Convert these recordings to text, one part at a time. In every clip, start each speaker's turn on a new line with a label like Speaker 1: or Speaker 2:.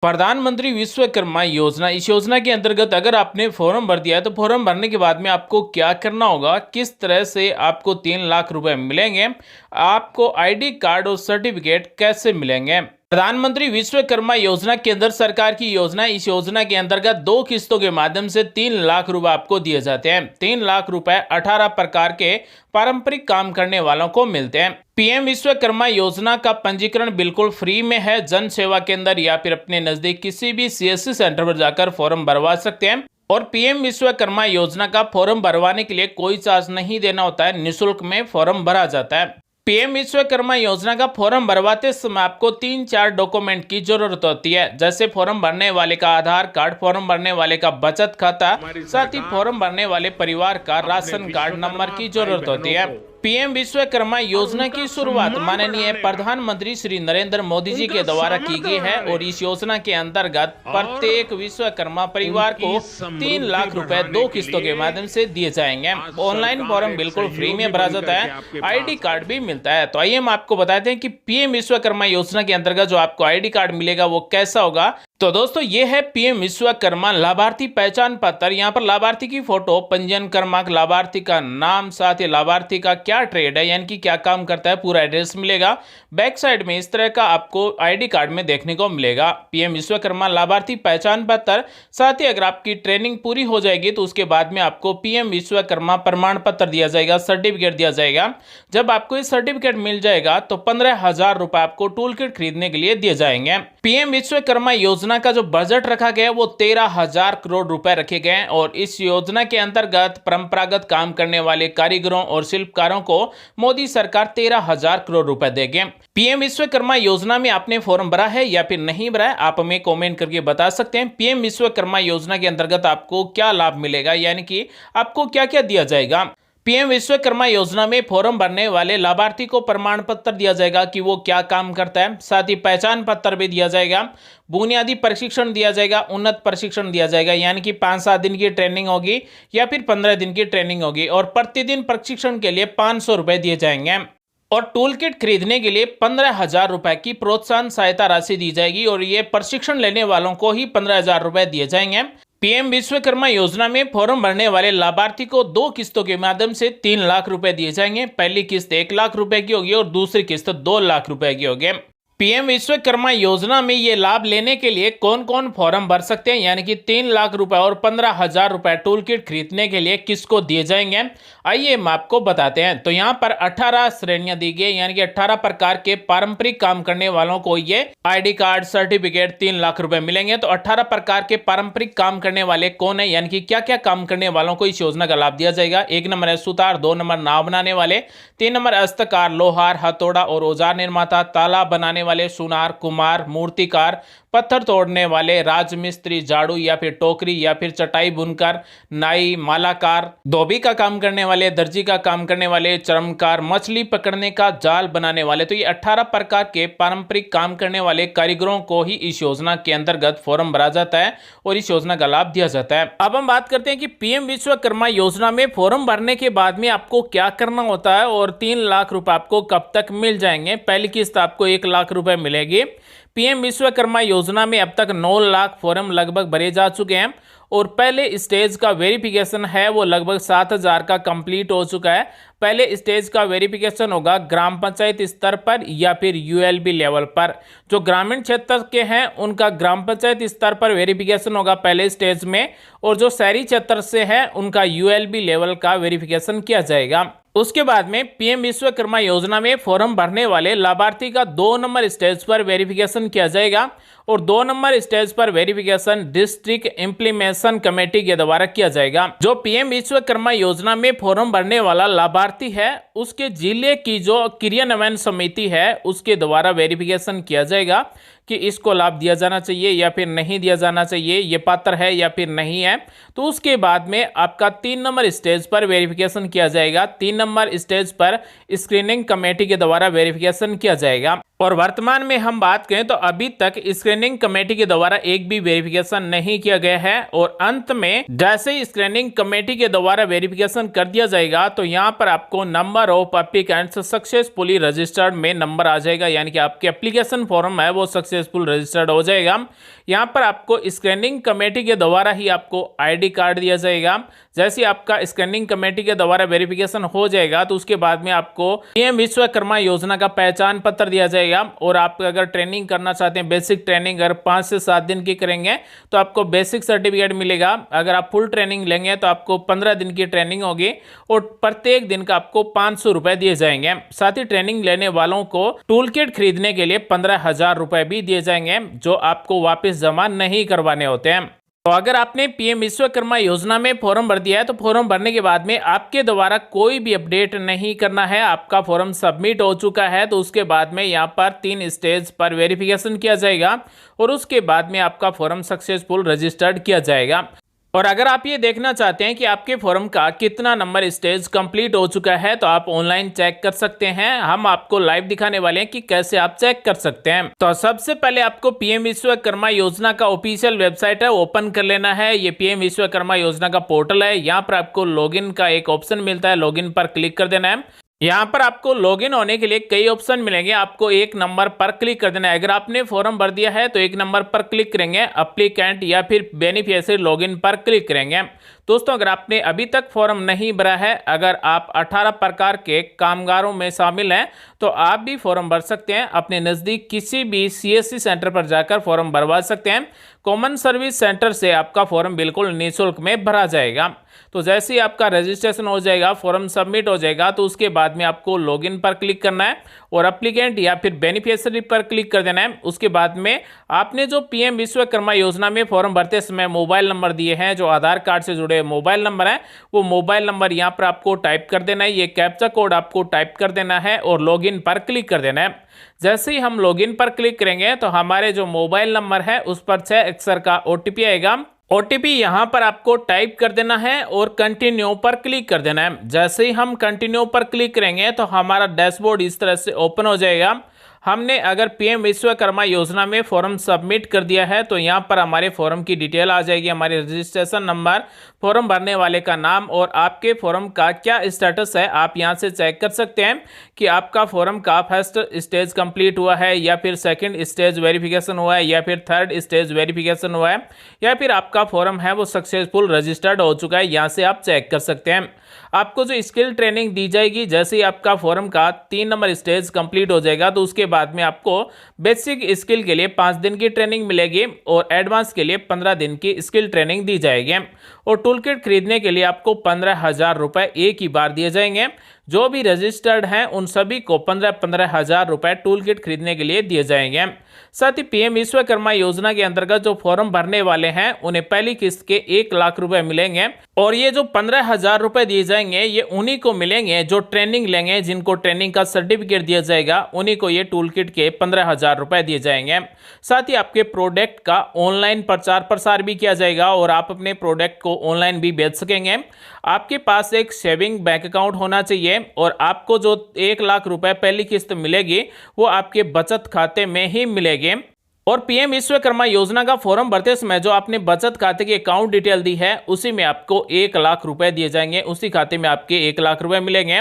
Speaker 1: प्रधानमंत्री विश्वकर्मा योजना, इस योजना के अंतर्गत अगर आपने फॉर्म भर दिया है तो फॉर्म भरने के बाद में आपको क्या करना होगा, किस तरह से आपको 3 लाख रुपए मिलेंगे, आपको आईडी कार्ड और सर्टिफिकेट कैसे मिलेंगे। प्रधानमंत्री विश्वकर्मा योजना के अंदर सरकार की योजना, इस योजना के अंतर्गत 2 किस्तों के माध्यम से 3 लाख रुपए आपको दिए जाते हैं। 3 लाख रुपए 18 प्रकार के पारंपरिक काम करने वालों को मिलते हैं। पीएम विश्वकर्मा योजना का पंजीकरण बिल्कुल फ्री में है। जन सेवा केंद्र या फिर अपने नजदीक किसी भी सीएससी सेंटर पर जाकर फॉर्म भरवा सकते हैं। और पीएम विश्वकर्मा योजना का फॉर्म भरवाने के लिए कोई चार्ज नहीं देना होता है, निःशुल्क में फॉर्म भरा जाता है। पीएम विश्वकर्मा योजना का फॉर्म भरवाते समय आपको 3-4 डॉक्यूमेंट की जरूरत होती है, जैसे फॉर्म भरने वाले का आधार कार्ड, फॉर्म भरने वाले का बचत खाता, साथ ही फॉर्म भरने वाले परिवार का राशन कार्ड नंबर की जरूरत होती है। पीएम विश्वकर्मा योजना की शुरुआत माननीय प्रधानमंत्री श्री नरेंद्र मोदी जी के द्वारा की गई है और इस योजना के अंतर्गत प्रत्येक विश्वकर्मा परिवार को 3 लाख रुपए 2 किस्तों के माध्यम से दिए जाएंगे। ऑनलाइन फॉर्म बिल्कुल फ्री में भरा जाता है, आईडी कार्ड भी मिलता है। तो आइए हम आपको बताते हैं कि पीएम विश्वकर्मा योजना के अंतर्गत जो आपको आईडी कार्ड मिलेगा वो कैसा होगा। तो दोस्तों ये है पीएम विश्वकर्मा लाभार्थी पहचान पत्र। यहाँ पर लाभार्थी की फोटो, पंजीयन क्रमांक, लाभार्थी का नाम, साथ ही लाभार्थी का क्या ट्रेड है यानी कि क्या काम करता है, पूरा एड्रेस मिलेगा। बैक साइड में इस तरह का आपको आईडी कार्ड में देखने को मिलेगा पीएम विश्वकर्मा लाभार्थी पहचान पत्र। साथ ही अगर आपकी ट्रेनिंग पूरी हो जाएगी तो उसके बाद में आपको पीएम विश्वकर्मा प्रमाण पत्र दिया जाएगा, सर्टिफिकेट दिया जाएगा। जब आपको ये सर्टिफिकेट मिल जाएगा तो 15,000 रुपए आपको टूल किट खरीदने के लिए दिए जाएंगे। पीएम विश्वकर्मा योजना का जो बजट रखा गया है वो 13,000 करोड़ रुपए रखे गए हैं और इस योजना के अंतर्गत परंपरागत काम करने वाले कारीगरों और शिल्पकारों को मोदी सरकार 13,000 करोड़ रुपए देगी। पीएम विश्वकर्मा योजना में आपने फॉर्म भरा है या फिर नहीं भरा है, आप हमें कमेंट करके बता सकते हैं। पीएम विश्वकर्मा योजना के अंतर्गत आपको क्या लाभ मिलेगा, यानी कि आपको क्या क्या दिया जाएगा। पीएम विश्वकर्मा योजना में फॉर्म भरने वाले लाभार्थी को प्रमाण पत्र दिया जाएगा कि वो क्या काम करता है, साथ ही पहचान पत्र भी दिया जाएगा, बुनियादी प्रशिक्षण दिया जाएगा, उन्नत प्रशिक्षण दिया जाएगा, यानी कि 5-7 दिन की ट्रेनिंग होगी या फिर 15 दिन की ट्रेनिंग होगी और प्रतिदिन प्रशिक्षण के लिए 500 रुपए दिए जाएंगे। और टूल किट खरीदने के लिए 15,000 रुपए की प्रोत्साहन सहायता राशि दी जाएगी और ये प्रशिक्षण लेने वालों को ही 15,000 रुपए दिए जाएंगे। पीएम विश्वकर्मा योजना में फॉर्म भरने वाले लाभार्थी को 2 किस्तों के माध्यम से 3 लाख रुपए दिए जाएंगे। पहली किस्त 1 लाख रुपए की होगी और दूसरी किस्त 2 लाख रुपए की होगी। पीएम विश्वकर्मा योजना में ये लाभ लेने के लिए कौन कौन फॉर्म भर सकते हैं, यानी कि 3 लाख रुपए और 15,000 रुपए टूल किट खरीदने के लिए किसको दिए जाएंगे, आइए हम आपको बताते हैं। तो यहाँ पर 18 श्रेणियां दी गई, यानी कि 18 प्रकार के पारंपरिक काम करने वालों को ये आईडी कार्ड, सर्टिफिकेट 3 लाख रुपए मिलेंगे। तो 18 प्रकार के पारंपरिक काम करने वाले कौन है, यानी कि क्या क्या काम करने वालों को इस योजना का लाभ दिया जाएगा। 1 नंबर है सुतार, 2 नंबर नाव बनाने वाले, 3 नंबर हस्तकार, लोहार, हथौड़ा और औजार निर्माता, तालाब बनाने वाले, सुनार, कुमार, मूर्तिकार, पत्थर तोड़ने वाले, राजमिस्त्री, झाड़ू या फिर टोकरी या फिर चटाई बुनकर, नाई, मालाकार, धोबी का काम करने वाले, दर्जी का काम करने वाले, चर्मकार, मछली पकड़ने का जाल बनाने वाले। तो ये 18 प्रकार के पारंपरिक काम करने वाले कारीगरों को ही इस योजना के अंतर्गत फॉर्म भरा जाता है और इस योजना का लाभ दिया जाता है। अब हम बात करते हैं कि पीएम विश्वकर्मा योजना में फॉर्म भरने के बाद में आपको क्या करना होता है और 3 लाख रुपए आपको कब तक मिल जाएंगे। पहली किस्त आपको 1 लाख रुपए मिलेगी। पीएम विश्वकर्मा योजना में अब तक 9 लाख फॉर्म लगभग भरे जा चुके हैं और पहले स्टेज का वेरिफिकेशन है वो लगभग 7,000 का कंप्लीट हो चुका है। पहले स्टेज का वेरिफिकेशन होगा ग्राम पंचायत स्तर पर या फिर यूएलबी लेवल पर। जो ग्रामीण क्षेत्र के हैं उनका ग्राम पंचायत स्तर पर वेरिफिकेशन होगा पहले स्टेज में, और जो शहरी क्षेत्र से है उनका यूएलबी लेवल का वेरिफिकेशन किया जाएगा। उसके बाद में पीएम विश्वकर्मा योजना में फॉर्म भरने वाले लाभार्थी का 2 नंबर स्टेज पर वेरिफिकेशन किया जाएगा और 2 नंबर स्टेज पर वेरिफिकेशन डिस्ट्रिक्ट इम्प्लीमेशन कमेटी के द्वारा किया जाएगा। जो पीएम विश्वकर्मा योजना में फॉर्म भरने वाला लाभार्थी है उसके जिले की जो क्रियान्वयन समिति है उसके द्वारा वेरिफिकेशन किया जाएगा कि इसको लाभ दिया जाना चाहिए या फिर नहीं दिया जाना चाहिए, ये पात्र है या फिर नहीं है। तो उसके बाद में आपका 3 नंबर स्टेज पर वेरिफिकेशन किया जाएगा। 3 नंबर स्टेज पर स्क्रीनिंग कमेटी के द्वारा वेरिफिकेशन किया जाएगा। और वर्तमान में हम बात करें तो अभी तक स्क्रीनिंग कमेटी के द्वारा एक भी वेरिफिकेशन नहीं किया गया है और अंत में जैसे ही स्क्रीनिंग कमेटी के द्वारा वेरिफिकेशन कर दिया जाएगा तो यहाँ पर आपको number of applicants successfully registered में नंबर आ जाएगा, यानी कि आपके एप्लीकेशन फॉर्म है वो सक्सेस सक्सेसफुल रजिस्टर्ड हो जाएगा। यहाँ पर आपको स्क्रीनिंग कमेटी के द्वारा ही आपको आईडी कार्ड दिया जाएगा। जैसे आपका स्क्रीनिंग कमेटी के द्वारा वेरिफिकेशन हो जाएगा तो उसके बाद में आपको पीएम विश्वकर्मा योजना का पहचान पत्र दिया जाएगा। और आप अगर ट्रेनिंग करना चाहते हैं, बेसिक ट्रेनिंग अगर 5 से 7 दिन की करेंगे तो आपको बेसिक सर्टिफिकेट मिलेगा। अगर आप फुल ट्रेनिंग लेंगे तो आपको 15 दिन की ट्रेनिंग होगी और प्रत्येक दिन का आपको 500 रुपए दिए जाएंगे। साथ ही ट्रेनिंग लेने वालों को टूल किट खरीदने के लिए 15,000 रुपए भी दिए जाएंगे, जो आपको वापस जमा नहीं करवाने होते हैं। तो अगर आपने पीएम विश्वकर्मा योजना में फॉर्म भर दिया है तो फॉर्म भरने के बाद में आपके द्वारा कोई भी अपडेट नहीं करना है। आपका फॉर्म सबमिट हो चुका है तो उसके बाद में यहाँ पर 3 स्टेज पर वेरिफिकेशन किया जाएगा और उसके बाद में आपका फॉर्म सक्सेसफुल रजिस्टर्ड किया जाएगा। और अगर आप ये देखना चाहते हैं कि आपके फॉर्म का कितना नंबर स्टेज कंप्लीट हो चुका है तो आप ऑनलाइन चेक कर सकते हैं। हम आपको लाइव दिखाने वाले हैं कि कैसे आप चेक कर सकते हैं। तो सबसे पहले आपको पीएम विश्वकर्मा योजना का ऑफिशियल वेबसाइट है ओपन कर लेना है। ये पीएम विश्वकर्मा योजना का पोर्टल है। यहाँ पर आपको लॉगिन का एक ऑप्शन मिलता है, लॉगिन पर क्लिक कर देना है। यहाँ पर आपको लॉगिन होने के लिए कई ऑप्शन मिलेंगे, आपको एक नंबर पर क्लिक कर देना है। अगर आपने फॉर्म भर दिया है तो एक नंबर पर क्लिक करेंगे, एप्लीकेंट या फिर बेनिफिशियरी लॉगिन पर क्लिक करेंगे। दोस्तों, अगर आपने अभी तक फॉर्म नहीं भरा है, अगर आप 18 प्रकार के कामगारों में शामिल हैं तो आप भी फॉर्म भर सकते हैं। अपने नज़दीक किसी भी सीएससी सेंटर पर जाकर फॉर्म भरवा सकते हैं। कॉमन सर्विस सेंटर से आपका फॉर्म बिल्कुल निःशुल्क में भरा जाएगा। तो जैसे ही आपका रजिस्ट्रेशन हो जाएगा, फॉर्म सबमिट हो जाएगा तो उसके बाद में आपको लॉगिन पर क्लिक करना है और एप्लीकेंट या फिर बेनिफिशियरी पर क्लिक कर देना है। उसके बाद में आपने जो पीएम विश्वकर्मा योजना में फॉर्म भरते समय मोबाइल नंबर दिए हैं, जो आधार कार्ड से जुड़े मोबाइल नंबर है, वो मोबाइल नंबर यहाँ पर आपको टाइप कर देना है। ये कैप्चा कोड आपको टाइप कर देना है और लॉगिन पर क्लिक कर देना है। जैसे ही हम लॉगिन पर क्लिक करेंगे तो हमारे जो मोबाइल नंबर है उस पर 6 अक्षर का ओटीपी आएगा। ओटीपी यहाँ पर आपको टाइप कर देना है और कंटिन्यू पर क्लिक कर देना है। जैसे ही हम कंटिन्यू पर क्लिक करेंगे तो हमारा डैशबोर्ड इस तरह से ओपन हो जाएगा। हमने अगर पीएम विश्वकर्मा योजना में फॉर्म सबमिट कर दिया है तो यहाँ पर हमारे फॉर्म की डिटेल आ जाएगी, हमारे रजिस्ट्रेशन नंबर, फॉर्म भरने वाले का नाम और आपके फॉर्म का क्या स्टेटस है। आप यहाँ से चेक कर सकते हैं कि आपका फॉर्म का फर्स्ट स्टेज कंप्लीट हुआ है या फिर सेकंड स्टेज वेरिफिकेशन हुआ है या फिर थर्ड स्टेज वेरिफिकेशन हुआ है या फिर आपका फॉर्म है वो सक्सेसफुल रजिस्टर्ड हो चुका है। यहाँ से आप चेक कर सकते हैं। आपको जो स्किल ट्रेनिंग दी जाएगी, जैसे ही आपका फॉर्म का 3 नंबर स्टेज कंप्लीट हो जाएगा तो उसके बाद में आपको बेसिक स्किल के लिए 5 दिन की ट्रेनिंग मिलेगी और एडवांस के लिए 15 दिन की स्किल ट्रेनिंग दी जाएगी। और टूल किट खरीदने के लिए आपको 15,000 रुपए एक ही बार दिए जाएंगे। जो भी रजिस्टर्ड हैं उन सभी को 15,000 रुपए टूल किट खरीदने के लिए दिए जाएंगे। साथ ही पीएम विश्वकर्मा योजना के अंतर्गत जो फॉर्म भरने वाले हैं उन्हें पहली किस्त के 1 लाख रुपए मिलेंगे और ये जो 15,000 रुपए दिए जाएंगे ये उन्हीं को मिलेंगे जो ट्रेनिंग लेंगे, जिनको ट्रेनिंग का सर्टिफिकेट दिया जाएगा उन्हीं को ये टूल किट के 15,000 रुपए दिए जाएंगे। साथ ही आपके प्रोडक्ट का ऑनलाइन प्रचार प्रसार भी किया जाएगा और आप अपने प्रोडक्ट को ऑनलाइन भी बेच सकेंगे। आपके पास एक सेविंग बैंक अकाउंट होना चाहिए और आपको जो 1 लाख रुपए पहली किस्त मिलेगी वो आपके बचत खाते में ही मिलेगी। और पीएम विश्वकर्मा योजना का फॉर्म भरते समय जो आपने बचत खाते की अकाउंट डिटेल दी है उसी में आपको 1 लाख रुपए दिए जाएंगे, उसी खाते में आपके 1 लाख रुपए मिलेंगे।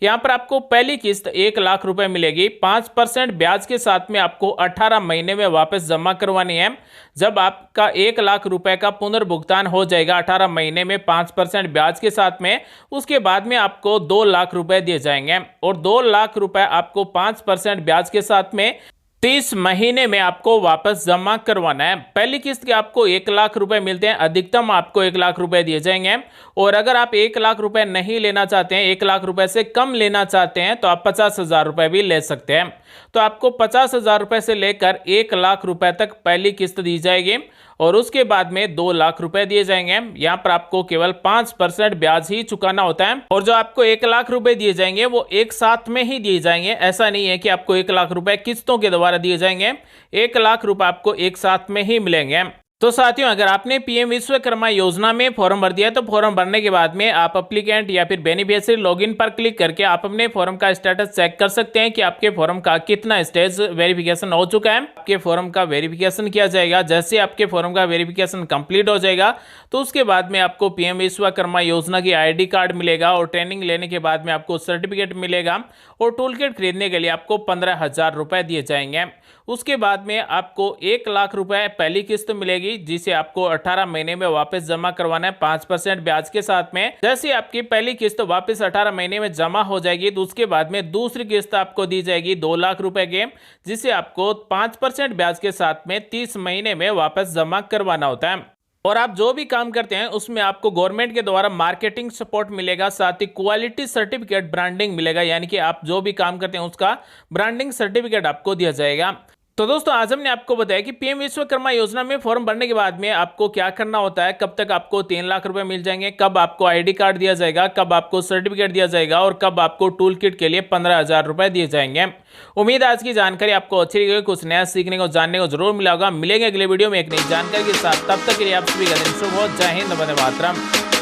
Speaker 1: यहाँ पर आपको पहली किस्त 1 लाख रुपए मिलेगी, 5% ब्याज के साथ में आपको 18 महीने में वापस जमा करवानी है। जब आपका 1 लाख रुपए का पुनर्भुगतान हो जाएगा 18 महीने में 5% ब्याज के साथ में, उसके बाद में आपको 2 लाख रुपए दिए जाएंगे और 2 लाख रुपए आपको 5% ब्याज के साथ में 30 महीने में आपको वापस जमा करवाना है। पहली किस्त के आपको 1 लाख रुपए मिलते हैं, अधिकतम आपको 1 लाख रुपए दिए जाएंगे। और अगर आप 1 लाख रुपए नहीं लेना चाहते हैं, 1 लाख रुपए से कम लेना चाहते हैं तो आप 50,000 रुपए भी ले सकते हैं। तो आपको 50,000 रुपए से लेकर 1 लाख रुपए तक पहली किस्त दी जाएगी और उसके बाद में 2 लाख रुपए दिए जाएंगे। यहाँ पर आपको केवल 5% ब्याज ही चुकाना होता है और जो आपको 1 लाख रुपए दिए जाएंगे वो एक साथ में ही दिए जाएंगे। ऐसा नहीं है कि आपको 1 लाख रुपए किस्तों के द्वारा दिए जाएंगे, 1 लाख रुपए आपको एक साथ में ही मिलेंगे। तो साथियों, अगर आपने पीएम विश्वकर्मा योजना में फॉर्म भर दिया तो फॉर्म भरने के बाद में आप एप्लीकेंट या फिर बेनिफिशियरी लॉगिन पर क्लिक करके आप अपने फॉर्म का स्टेटस चेक कर सकते हैं कि आपके फॉर्म का कितना स्टेज वेरिफिकेशन हो चुका है। आपके फॉर्म का वेरिफिकेशन किया जाएगा। जैसे आपके फॉर्म का वेरिफिकेशन कंप्लीट हो जाएगा तो उसके बाद में आपको पीएम विश्वकर्मा योजना की आईडी कार्ड मिलेगा और ट्रेनिंग लेने के बाद में आपको सर्टिफिकेट मिलेगा और टूल किट खरीदने के लिए आपको 15,000 रुपए दिए जाएंगे। उसके बाद में आपको 1 लाख रुपए पहली किस्त मिलेगी, जिसे आपको 18 महीने में वापस जमा करवाना है 5% ब्याज के साथ में। जैसे आपकी पहली किस्त वापस 18 महीने में जमा हो जाएगी तो उसके बाद में दूसरी किस्त आपको दी जाएगी 2 लाख रुपए के, जिसे आपको 5% ब्याज के साथ में 30 महीने में वापस जमा करवाना होता है। और आप जो भी काम करते हैं उसमें आपको गवर्नमेंट के द्वारा मार्केटिंग सपोर्ट मिलेगा, साथ ही क्वालिटी सर्टिफिकेट ब्रांडिंग मिलेगा, यानी कि आप जो भी काम करते हैं उसका ब्रांडिंग सर्टिफिकेट आपको दिया जाएगा। तो दोस्तों आज हमने आपको बताया कि पीएम विश्वकर्मा योजना में फॉर्म भरने के बाद में आपको क्या करना होता है, कब तक आपको 3 लाख रुपए मिल जाएंगे, कब आपको आईडी कार्ड दिया जाएगा, कब आपको सर्टिफिकेट दिया जाएगा और कब आपको टूल किट के लिए 15,000 रुपए दिए जाएंगे। उम्मीद है आज की जानकारी आपको अच्छी लगी, कुछ नया सीखने को जानने को जरूर मिला होगा। मिलेंगे अगले वीडियो में एक नई जानकारी के साथ, तब तक के लिए आप सभी का दिन शुभ हो। जय हिंद, वंदे मातरम।